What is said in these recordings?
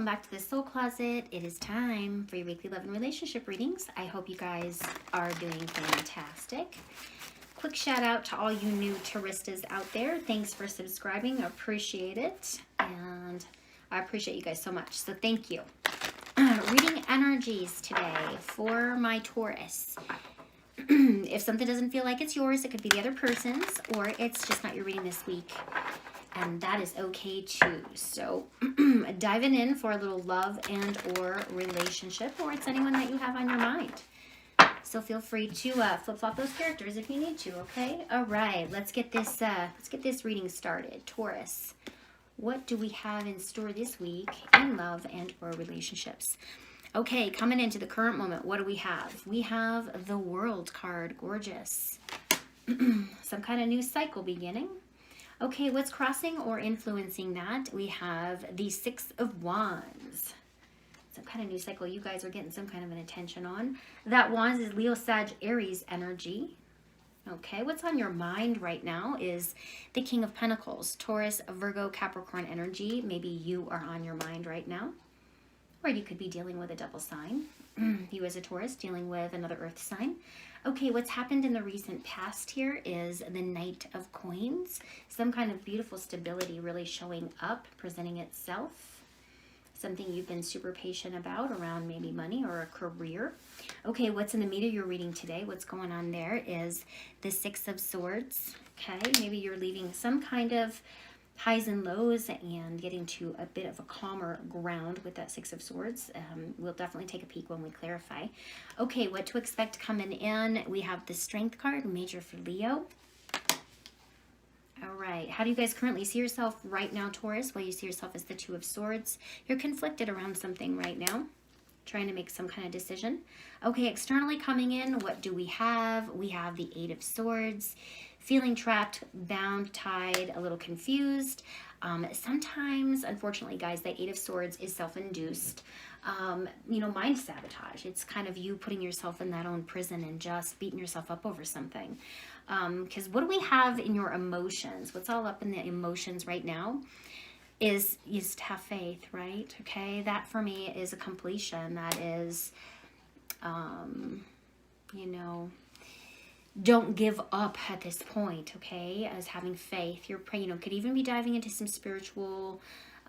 back to the Soul Closet. It is time for your weekly love and relationship readings. I hope you guys are doing fantastic. Quick shout out to all you new Tauristas out there. Thanks for subscribing. I appreciate it. And I appreciate you guys so much. So thank you. Reading energies today for my Taurus. If something doesn't feel like it's yours, it could be the other person's, or it's just not your reading this week. And that is okay too. So diving in for a little love and or relationship, or it's anyone that you have on your mind. So feel free to flip-flop those characters if you need to, okay? All right, let's get this reading started. Taurus, what do we have in store this week in love and or relationships? Okay, coming into the current moment, what do we have? We have the World card, gorgeous. Some kind of new cycle beginning. Okay, what's crossing or influencing that? We have the Six of Wands. Some kind of new cycle you guys are getting some kind of an attention on. That Wands is Leo, Sag, Aries energy. Okay, what's on your mind right now is the King of Pentacles. Taurus, Virgo, Capricorn energy. Maybe you are on your mind right now. Or you could be dealing with a double sign. You as a Taurus dealing with another earth sign. Okay, what's happened in the recent past here is the Knight of Coins. Some kind of beautiful stability really showing up, presenting itself. Something you've been super patient about around maybe money or a career. Okay, what's in the meat of your reading today? What's going on there is the Six of Swords. Okay, maybe you're leaving some kind of highs and lows and getting to a bit of a calmer ground with that Six of Swords. We'll definitely take a peek when we clarify. Okay, what to expect coming in. We have the Strength card, major for Leo. All right, how do you guys currently see yourself right now, Taurus? Well, you see yourself as the Two of Swords. You're conflicted around something right now, trying to make some kind of decision. Okay, externally coming in, what do we have? We have the Eight of Swords. Feeling trapped, bound, tied, a little confused. Sometimes, unfortunately, guys, that Eight of Swords is self-induced. Mind sabotage. It's kind of you putting yourself in that own prison and just beating yourself up over something. Because what do we have in your emotions? What's all up in the emotions right now is to have faith, right? Okay, that for me is a completion. That is, don't give up at this point, okay? As having faith, you're praying, could even be diving into some spiritual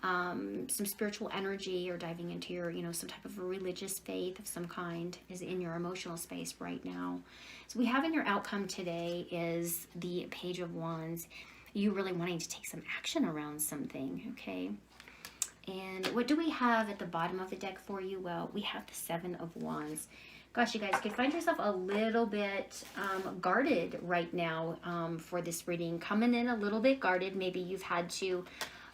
energy, or diving into your, some type of a religious faith of some kind is in your emotional space right now. So we have in your outcome today is the Page of Wands. You really wanting to take some action around something, okay? And what do we have at the bottom of the deck for you? Well, we have the Seven of Wands. Gosh, you guys could find yourself a little bit guarded right now for this reading. Coming in a little bit guarded. Maybe you've had to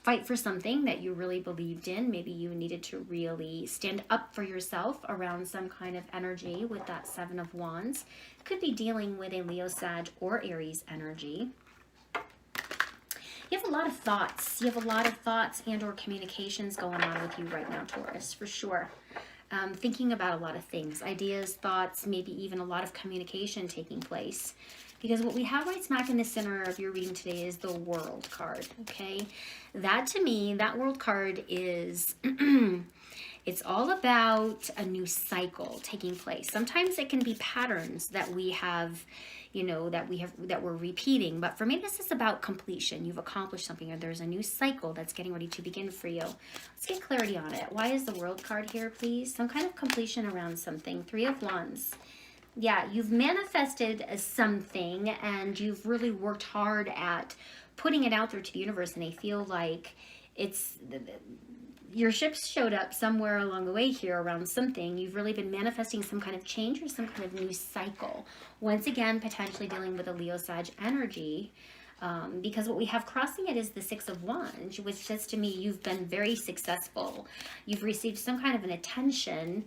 fight for something that you really believed in. Maybe you needed to really stand up for yourself around some kind of energy with that Seven of Wands. Could be dealing with a Leo, Sag, or Aries energy. You have a lot of thoughts. You have a lot of thoughts and or communications going on with you right now, Taurus, for sure. Thinking about a lot of things, ideas, thoughts, maybe even a lot of communication taking place. Because what we have right smack in the center of your reading today is the World card, okay? That to me, that World card is, it's all about a new cycle taking place. Sometimes it can be patterns that we have, that we're repeating. But for me, this is about completion. You've accomplished something, or there's a new cycle that's getting ready to begin for you. Let's get clarity on it. Why is the World card here, please? Some kind of completion around something. Three of Wands. Yeah, you've manifested something and you've really worked hard at putting it out there to the universe, and I feel like your ships showed up somewhere along the way here around something. You've really been manifesting some kind of change or some kind of new cycle. Once again, potentially dealing with a Leo, Sag energy. Because what we have crossing it is the Six of Wands, which says to me you've been very successful. You've received some kind of an attention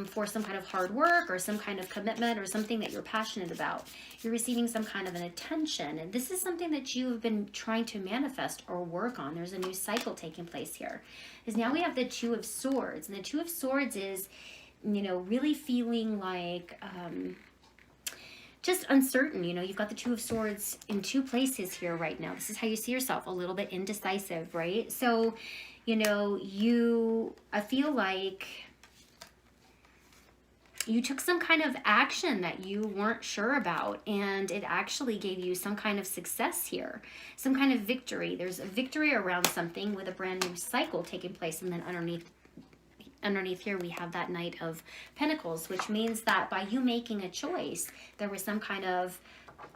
for some kind of hard work or some kind of commitment or something that you're passionate about. You're receiving some kind of an attention, and this is something that you have been trying to manifest or work on. There's a new cycle taking place here. Because now we have the Two of Swords, and the Two of Swords is, really feeling like just uncertain. You know, you've got the Two of Swords in two places here right now. This is how you see yourself, a little bit indecisive, right? So, you know, I feel like you took some kind of action that you weren't sure about, and it actually gave you some kind of success here, some kind of victory. There's a victory around something with a brand new cycle taking place, and then underneath here we have that Knight of Pentacles, which means that by you making a choice, there was some kind of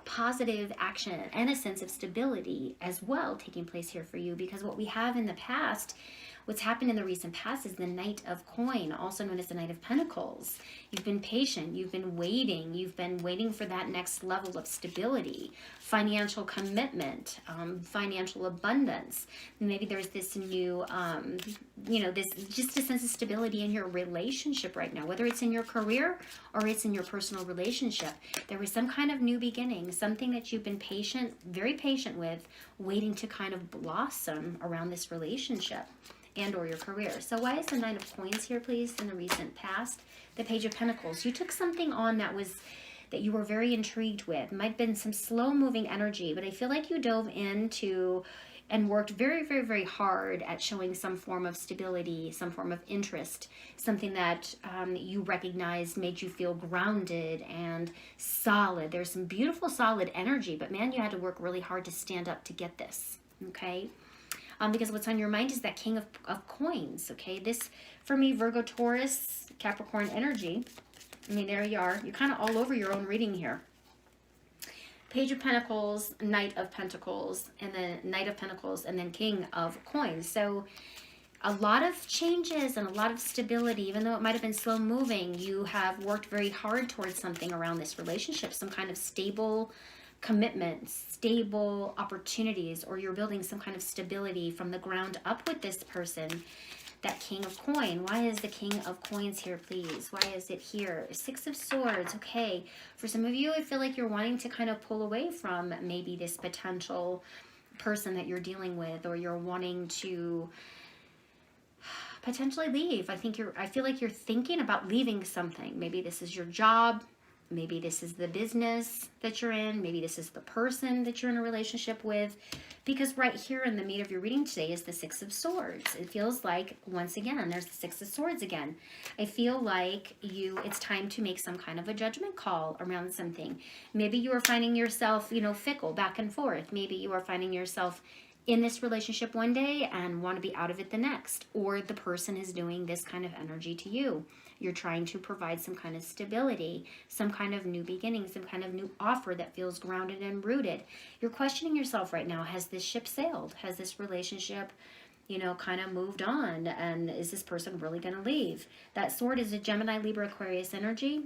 positive action and a sense of stability as well taking place here for you. Because what we have in the past, what's happened in the recent past, is the Knight of Coin, also known as the Knight of Pentacles. You've been patient, you've been waiting for that next level of stability, financial commitment, financial abundance. Maybe there's this new, you know, this just a sense of stability in your relationship right now, whether it's in your career or it's in your personal relationship. There was some kind of new beginning, something that you've been patient, very patient with, waiting to kind of blossom around this relationship and or your career. So why is the Nine of Coins here, please, in the recent past? The Page of Pentacles. You took something on that you were very intrigued with. Might have been some slow-moving energy, but I feel like you dove into and worked very, very, very hard at showing some form of stability, some form of interest, something that you recognized made you feel grounded and solid. There's some beautiful, solid energy, but man, you had to work really hard to stand up to get this, okay? Because what's on your mind is that King of Coins, okay? This, for me, Virgo, Taurus, Capricorn energy. I mean, there you are. You're kind of all over your own reading here. Page of Pentacles, Knight of Pentacles, and then Knight of Pentacles, and then King of Coins. So a lot of changes and a lot of stability. Even though it might have been slow moving, you have worked very hard towards something around this relationship, some kind of stable commitments, stable opportunities, or you're building some kind of stability from the ground up with this person. That King of Coin. Why is the King of Coins here, please? Why is it here? Six of Swords. Okay. For some of you, I feel like you're wanting to kind of pull away from maybe this potential person that you're dealing with, or you're wanting to potentially leave. I feel like you're thinking about leaving something. Maybe this is your job. Maybe this is the business that you're in. Maybe this is the person that you're in a relationship with. Because right here in the meat of your reading today is the Six of Swords. It feels like, once again, there's the Six of Swords again. I feel like it's time to make some kind of a judgment call around something. Maybe you are finding yourself, you know, fickle, back and forth. Maybe you are finding yourself in this relationship one day and want to be out of it the next. Or the person is doing this kind of energy to you. You're trying to provide some kind of stability, some kind of new beginning, some kind of new offer that feels grounded and rooted. You're questioning yourself right now. Has this ship sailed? Has this relationship, you know, kind of moved on? And is this person really going to leave? That sword is a Gemini, Libra, Aquarius energy.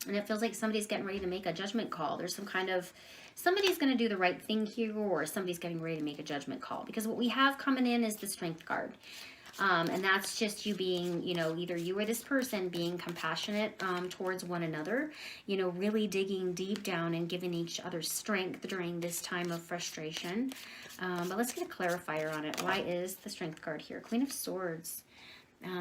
And it feels like somebody's getting ready to make a judgment call. There's some kind of, somebody's going to do the right thing here, or somebody's getting ready to make a judgment call. Because what we have coming in is the Strength card. And that's just you being, you know, either you or this person being compassionate towards one another, you know, really digging deep down and giving each other strength during this time of frustration. But let's get a clarifier on it. Why is the Strength card here? Queen of Swords.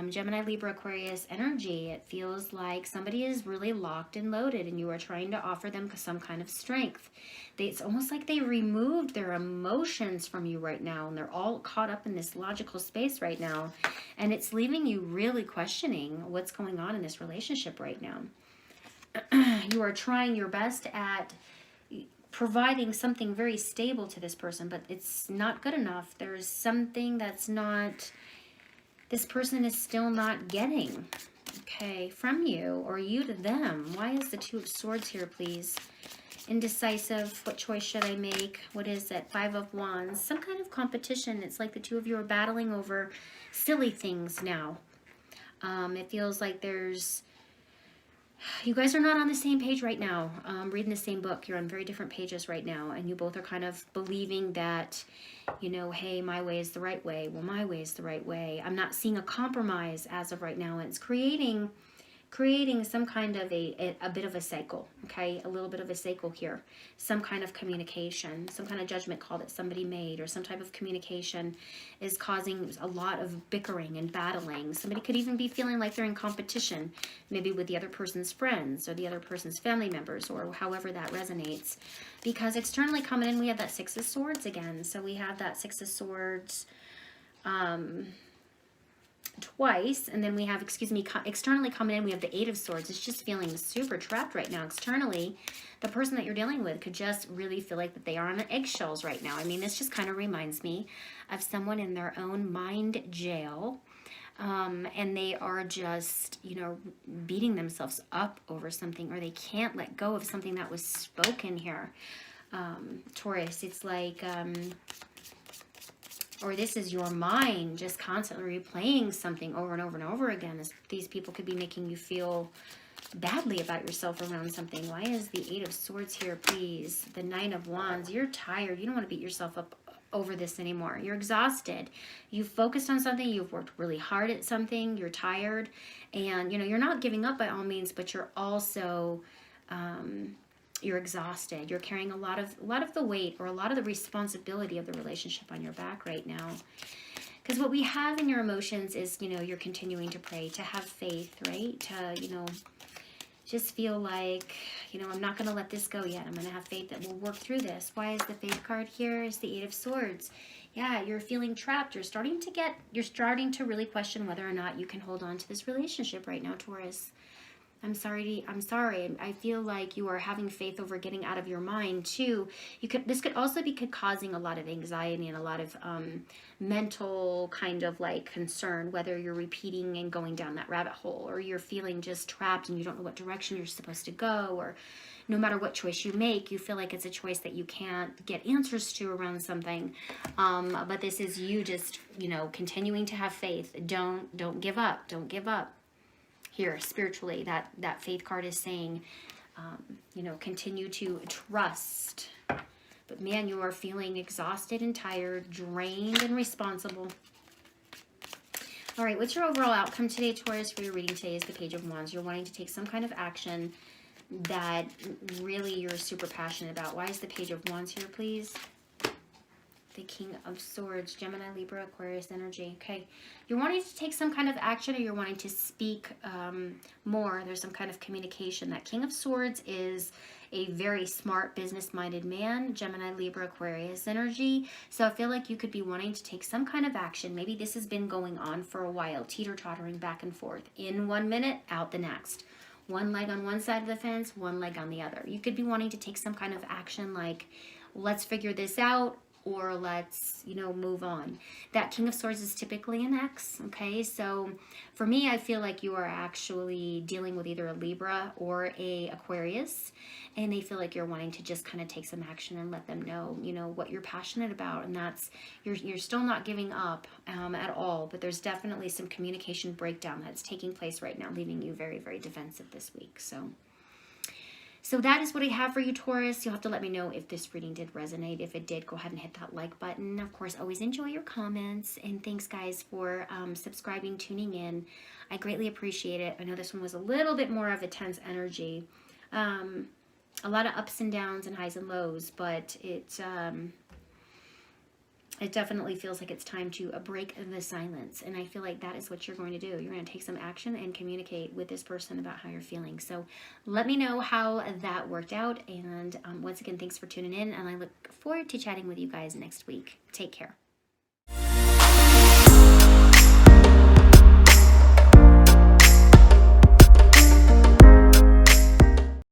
Gemini, Libra, Aquarius energy. It feels like somebody is really locked and loaded and you are trying to offer them some kind of strength. It's almost like they removed their emotions from you right now, and they're all caught up in this logical space right now, and it's leaving you really questioning what's going on in this relationship right now. You are trying your best at providing something very stable to this person, but it's not good enough. There's something that's not, this person is still not getting, okay, from you, or you to them. Why is the Two of Swords here, please? Indecisive. What choice should I make? What is it? Five of Wands. Some kind of competition. It's like the two of you are battling over silly things now. It feels like you guys are not on the same page right now. Reading the same book. You're on very different pages right now, and you both are kind of believing that, you know, hey, my way is the right way. Well, my way is the right way. I'm not seeing a compromise as of right now, and it's creating creating some kind of a bit of a cycle, okay? A little bit of a cycle here. Some kind of communication, some kind of judgment call that somebody made, or some type of communication is causing a lot of bickering and battling. Somebody could even be feeling like they're in competition, maybe with the other person's friends or the other person's family members, or however that resonates. Because externally coming in, we have that Six of Swords again. So we have that Six of Swords twice, and then we have, excuse me, externally coming in, we have the Eight of Swords. It's just feeling super trapped right now. Externally, the person that you're dealing with could just really feel like that they are on eggshells right now. I mean, this just kind of reminds me of someone in their own mind jail, and they are just, you know, beating themselves up over something, or they can't let go of something that was spoken here. Taurus, it's like, or this is your mind just constantly replaying something over and over and over again. These people could be making you feel badly about yourself around something. Why is the Eight of Swords here, please? The Nine of Wands. You're tired. You don't want to beat yourself up over this anymore. You're exhausted. You've focused on something. You've worked really hard at something. You're tired. And, you know, you're not giving up by all means, but you're also... you're exhausted. You're carrying a lot of the weight or a lot of the responsibility of the relationship on your back right now. Because what we have in your emotions is, you know, you're continuing to pray, to have faith, right? To, you know, just feel like, you know, I'm not going to let this go yet. I'm going to have faith that we'll work through this. Why is the Faith card here? Is the Eight of Swords. Yeah, you're feeling trapped. You're starting to really question whether or not you can hold on to this relationship right now, Taurus. I'm sorry. I feel like you are having faith over getting out of your mind too. This could also be causing a lot of anxiety and a lot of mental kind of like concern, whether you're repeating and going down that rabbit hole, or you're feeling just trapped and you don't know what direction you're supposed to go, or no matter what choice you make, you feel like it's a choice that you can't get answers to around something. But this is you just, you know, continuing to have faith. Don't give up. Don't give up. Here, spiritually, that Faith card is saying, you know, continue to trust. But man, you are feeling exhausted and tired, drained and responsible. All right, what's your overall outcome today, Taurus, for your reading today is the Page of Wands. You're wanting to take some kind of action that really you're super passionate about. Why is the Page of Wands here, please? The King of Swords, Gemini, Libra, Aquarius energy. Okay, you're wanting to take some kind of action, or you're wanting to speak more. There's some kind of communication. That King of Swords is a very smart, business-minded man. Gemini, Libra, Aquarius energy. So I feel like you could be wanting to take some kind of action. Maybe this has been going on for a while, teeter-tottering back and forth. In 1 minute, out the next. One leg on one side of the fence, one leg on the other. You could be wanting to take some kind of action like, let's figure this out, or let's, you know, move on. That King of Swords is typically an ex, okay? So for me, I feel like you are actually dealing with either a Libra or a Aquarius, and they feel like you're wanting to just kind of take some action and let them know, you know, what you're passionate about, and that's, you're still not giving up at all, but there's definitely some communication breakdown that's taking place right now, leaving you very, very defensive this week. So that is what I have for you, Taurus. You'll have to let me know if this reading did resonate. If it did, go ahead and hit that like button. Of course, always enjoy your comments. And thanks, guys, for subscribing, tuning in. I greatly appreciate it. I know this one was a little bit more of a tense energy. A lot of ups and downs and highs and lows, but it definitely feels like it's time to break the silence. And I feel like that is what you're going to do. You're going to take some action and communicate with this person about how you're feeling. So let me know how that worked out. And once again, thanks for tuning in. And I look forward to chatting with you guys next week. Take care.